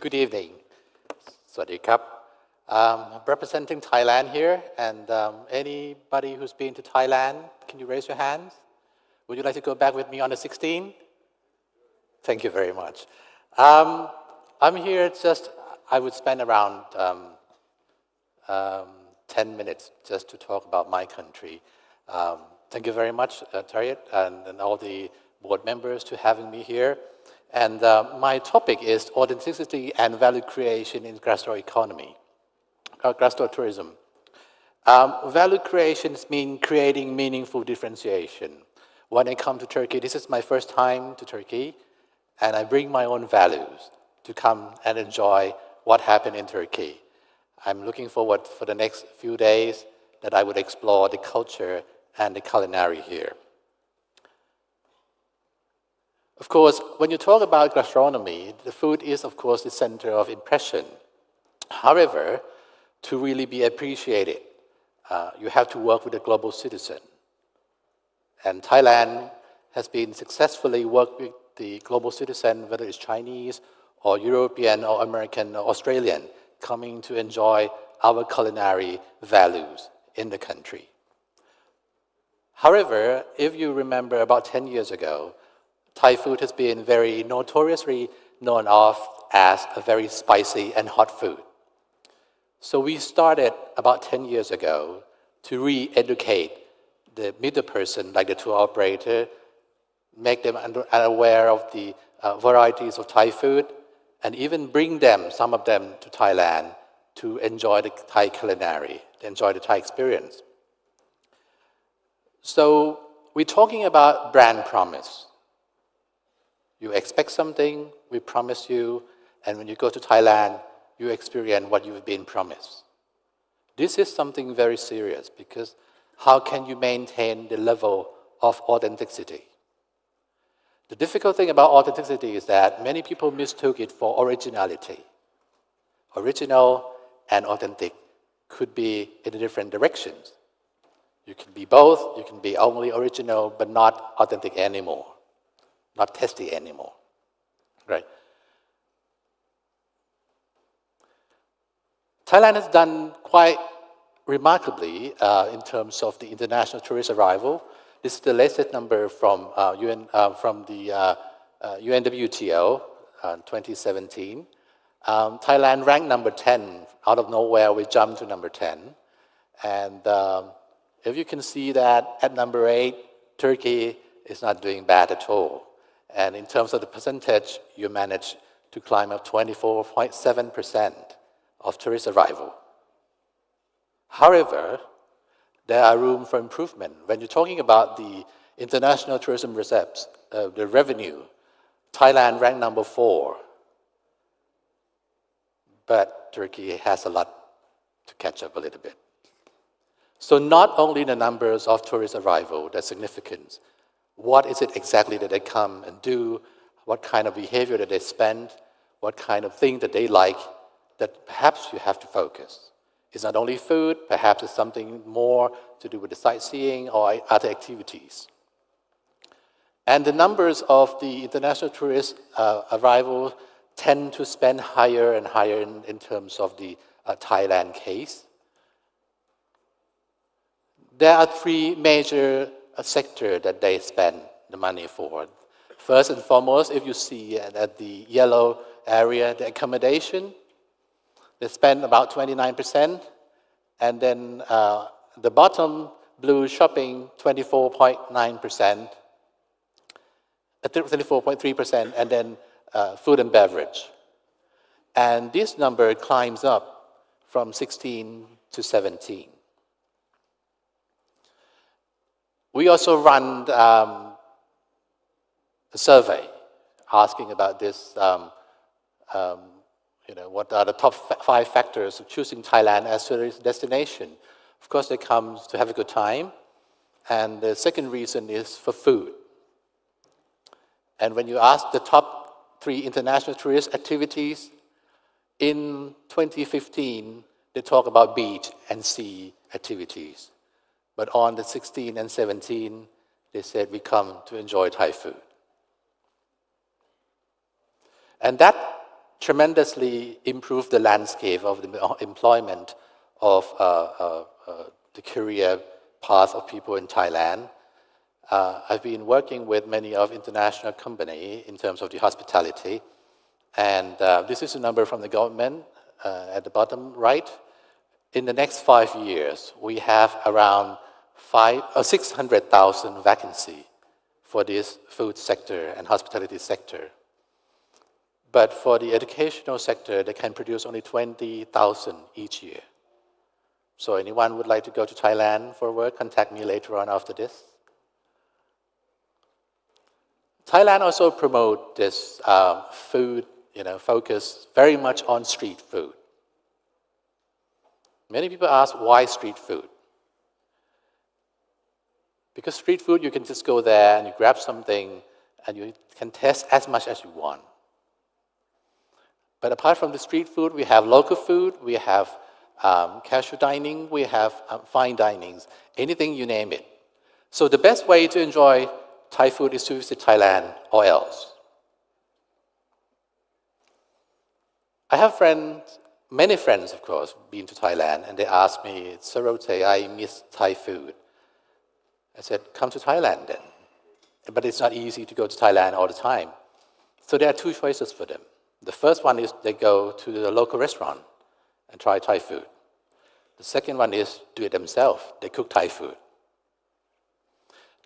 Good evening. Sawasdee krap. Representing Thailand here, and anybody who's been to Thailand, can you raise your hands? Would you like to go back with me on the 16th? Thank you very much. I'm here I would spend around 10 minutes just to talk about my country. Thank you very much, Tariq, and all the board members to having me here. And my topic is authenticity and value creation in gastroeconomy, gastrotourism. Value creation means creating meaningful differentiation. When I come to Turkey, this is my first time to Turkey, and I bring my own values to come and enjoy what happened in Turkey. I'm looking forward for the next few days that I would explore the culture and the culinary here. Of course, when you talk about gastronomy, the food is, of course, the center of impression. However, to really be appreciated, you have to work with a global citizen. And Thailand has been successfully worked with the global citizen, whether it's Chinese or European or American or Australian, coming to enjoy our culinary values in the country. However, if you remember about 10 years ago, Thai food has been very notoriously known of as a very spicy and hot food. So we started about 10 years ago to re-educate the middle person, like the tour operator, make them aware of the varieties of Thai food, and even bring them, some of them, to Thailand to enjoy the Thai culinary, to enjoy the Thai experience. So we're talking about brand promise. You expect something, we promise you, and when you go to Thailand, you experience what you've been promised. This is something very serious because how can you maintain the level of authenticity? The difficult thing about authenticity is that many people mistook it for originality. Original and authentic could be in different directions. You can be both, you can be only original but not authentic anymore. Not tasty anymore, right? Thailand has done quite remarkably in terms of the international tourist arrival. This is the latest number from the UNWTO 2017. Thailand ranked number 10. Out of nowhere, we jumped to number 10. And if you can see that at number 8, Turkey is not doing bad at all. And in terms of the percentage, you managed to climb up 24.7% of tourist arrival. However, there are room for improvement. When you're talking about the international tourism receipts, the revenue, Thailand ranked number 4. But Turkey has a lot to catch up a little bit. So not only the numbers of tourist arrival, the significance, what is it exactly that they come and do, what kind of behavior that they spend, what kind of thing that they like, that perhaps you have to focus. It's not only food, perhaps it's something more to do with the sightseeing or other activities. And the numbers of the international tourist arrival tend to spend higher and higher in terms of the Thailand case. There are 3 major sector that they spend the money for. First and foremost, if you see at the yellow area, the accommodation, they spend about 29%, and then the bottom blue shopping, 24.9%, 24.3%, and then food and beverage. And this number climbs up from 16 to 17. We also run a survey asking about this, what are the top 5 factors of choosing Thailand as a tourist destination. Of course, they come to have a good time. And the second reason is for food. And when you ask the top 3 international tourist activities, in 2015, they talk about beach and sea activities. But on the 16 and 17, they said we come to enjoy Thai food. And that tremendously improved the landscape of the employment of the career path of people in Thailand. I've been working with many of international companies in terms of the hospitality, and this is a number from the government at the bottom right. In the next 5 years, we have around 600,000 vacancy for this food sector and hospitality sector. But for the educational sector, they can produce only 20,000 each year. So anyone would like to go to Thailand for work, contact me later on after this. Thailand also promotes this food, focus very much on street food. Many people ask, why street food? Because street food, you can just go there and you grab something and you can taste as much as you want. But apart from the street food, we have local food, we have casual dining, we have fine dinings, anything you name it. So the best way to enjoy Thai food is to visit Thailand or else. I have many friends, of course, been to Thailand, and they ask me, Sarote, I miss Thai food. I said, come to Thailand then. But it's not easy to go to Thailand all the time. So there are two choices for them. The first one is they go to the local restaurant and try Thai food. The second one is do it themselves. They cook Thai food.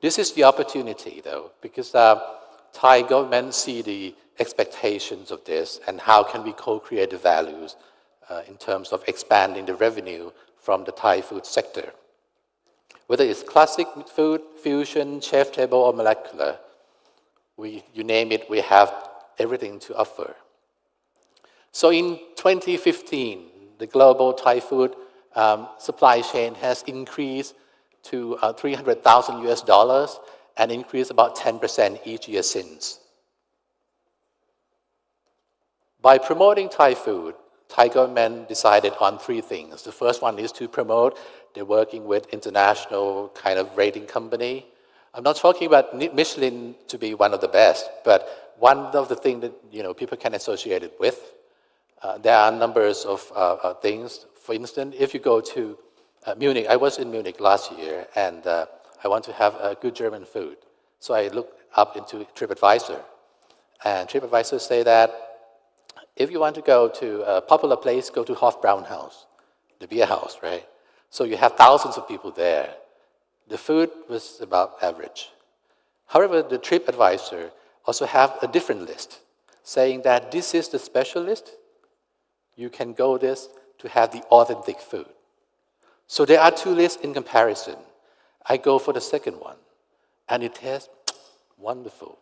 This is the opportunity, though, because Thai government see the expectations of this and how can we co-create the values in terms of expanding the revenue from the Thai food sector. Whether it's classic food, fusion, chef table, or molecular, you name it, we have everything to offer. So in 2015, the global Thai food supply chain has increased to $300,000 and increased about 10% each year since. By promoting Thai food, Thai government decided on three things. The first one is to promote, they're working with international kind of rating company. I'm not talking about Michelin to be one of the best, but one of the things that people can associate it with. There are numbers of things. For instance, if you go to Munich, I was in Munich last year, and I want to have good German food. So I looked up into TripAdvisor, and TripAdvisor say that if you want to go to a popular place, go to Hofbrauhaus, the beer house, right? So you have thousands of people there. The food was about average. However, the TripAdvisor also have a different list, saying that this is the special list. You can go this to have the authentic food. So there are two lists in comparison. I go for the second one, and it tastes wonderful.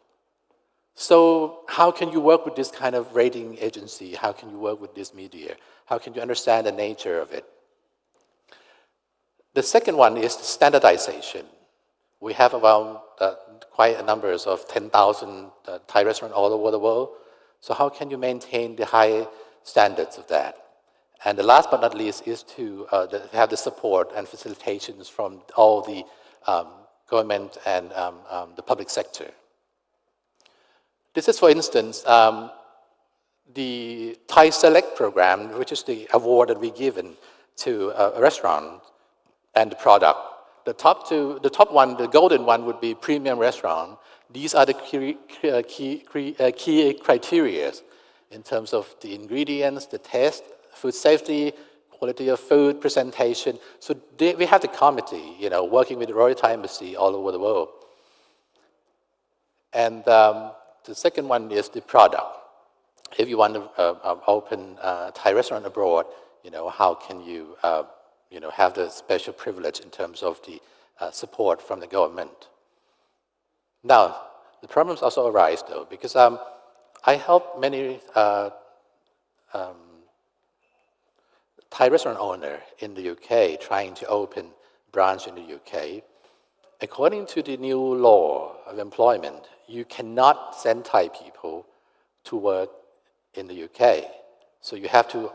So how can you work with this kind of rating agency? How can you work with this media? How can you understand the nature of it? The second one is standardization. We have around quite a number of 10,000 Thai restaurants all over the world. So how can you maintain the high standards of that? And the last but not least is to have the support and facilitations from all the government and the public sector. This is, for instance, the Thai Select program, which is the award that we given to a restaurant and the product. The top one, the golden one, would be premium restaurant. These are the key criteria in terms of the ingredients, the taste, food safety, quality of food, presentation. So we have the committee, working with the Royal Thai Embassy all over the world. And the second one is the product. If you want to open a Thai restaurant abroad, how can you, have the special privilege in terms of the support from the government? Now, the problems also arise, though, because I help many Thai restaurant owner in the UK trying to open branch in the UK. According to the new law of employment, you cannot send Thai people to work in the UK. So you have to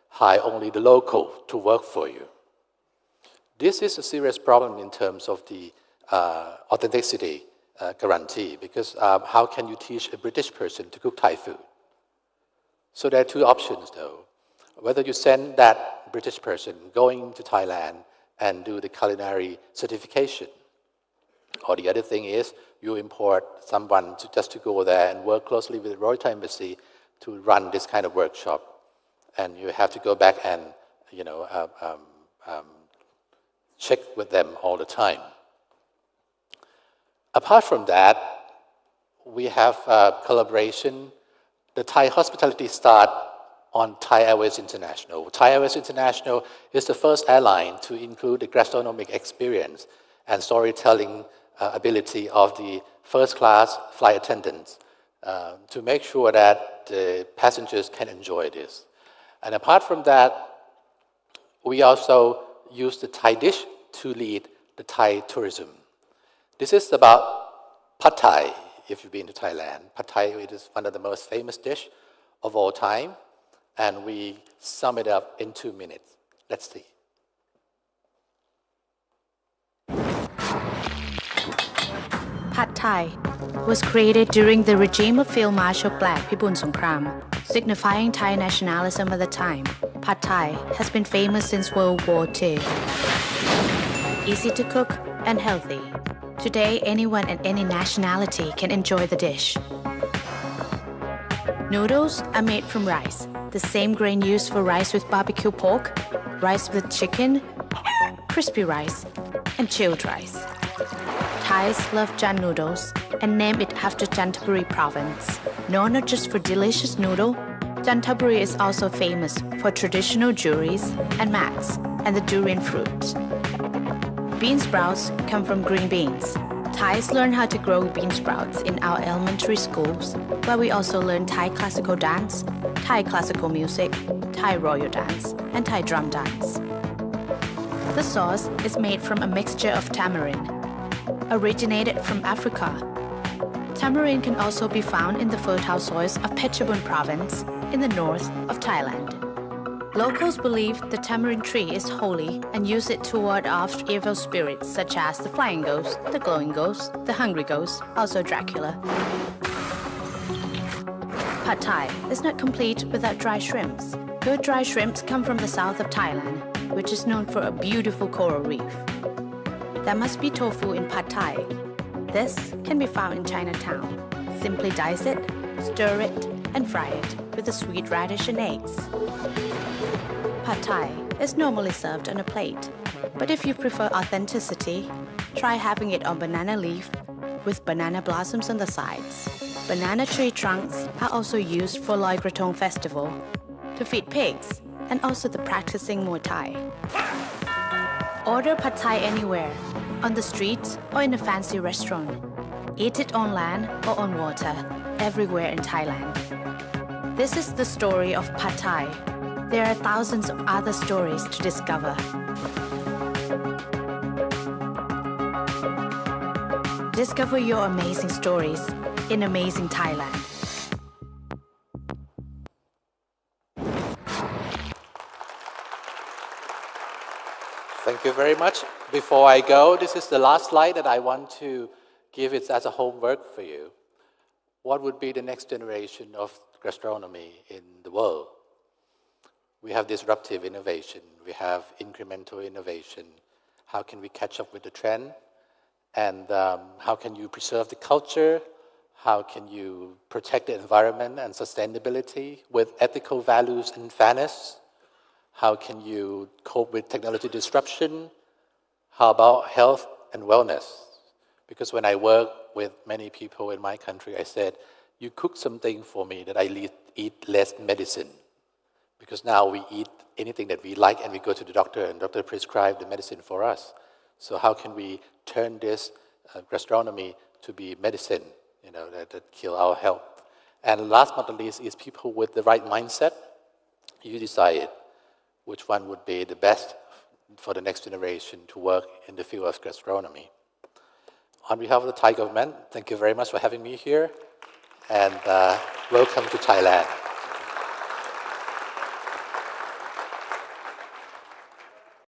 hire only the local to work for you. This is a serious problem in terms of the authenticity guarantee, because how can you teach a British person to cook Thai food? So there are two options, though. Whether you send that British person going to Thailand and do the culinary certification, or the other thing is you import someone just to go there and work closely with the Royal Thai Embassy to run this kind of workshop, and you have to go back and check with them all the time. Apart from that, we have collaboration. The Thai hospitality start on Thai Airways International. Thai Airways International is the first airline to include the gastronomic experience and storytelling ability of the first-class flight attendants to make sure that the passengers can enjoy this. And apart from that, we also use the Thai dish to lead the Thai tourism. This is about Pad Thai, if you've been to Thailand. Pad Thai, it is one of the most famous dish of all time, and we sum it up in 2 minutes. Let's see. Pad Thai was created during the regime of Field Marshal Black Pibun Songkram, signifying Thai nationalism at the time. Pad Thai has been famous since World War II. Easy to cook and healthy. Today, anyone and any nationality can enjoy the dish. Noodles are made from rice, the same grain used for rice with barbecue pork, rice with chicken, crispy rice, and chilled rice. Thais love Jan noodles and name it after Chanthaburi province. Known not just for delicious noodle, Chanthaburi is also famous for traditional jewelries and mats and the durian fruit. Bean sprouts come from green beans. Thais learn how to grow bean sprouts in our elementary schools, where we also learn Thai classical dance, Thai classical music, Thai royal dance, and Thai drum dance. The sauce is made from a mixture of tamarind, originated from Africa. Tamarind can also be found in the fertile soils of Phetchabun province in the north of Thailand. Locals believe the tamarind tree is holy and use it to ward off evil spirits such as the flying ghost, the glowing ghost, the hungry ghost, also Dracula. Pad Thai is not complete without dry shrimps. Good dry shrimps come from the south of Thailand, which is known for a beautiful coral reef. There must be tofu in Pad Thai. This can be found in Chinatown. Simply dice it, stir it, and fry it with a sweet radish and eggs. Pad Thai is normally served on a plate, but if you prefer authenticity, try having it on banana leaf with banana blossoms on the sides. Banana tree trunks are also used for Loi Krathong festival, to feed pigs, and also the practicing Muay Thai. Order Pad Thai anywhere, on the streets or in a fancy restaurant. Eat it on land or on water, everywhere in Thailand. This is the story of Pad Thai. There are thousands of other stories to discover. Discover your amazing stories in amazing Thailand. Thank you very much. Before I go, this is the last slide that I want to give it as a homework for you. What would be the next generation of gastronomy in the world? We have disruptive innovation. We have incremental innovation. How can we catch up with the trend? And how can you preserve the culture? How can you protect the environment and sustainability with ethical values and fairness? How can you cope with technology disruption? How about health and wellness? Because when I work with many people in my country, I said, you cook something for me that I eat less medicine. Because now we eat anything that we like and we go to the doctor and the doctor prescribes the medicine for us. So how can we turn this gastronomy to be medicine, that kill our health? And last but not least is people with the right mindset. You decide which one would be the best for the next generation to work in the field of gastronomy. On behalf of the Thai government, thank you very much for having me here, and welcome to Thailand.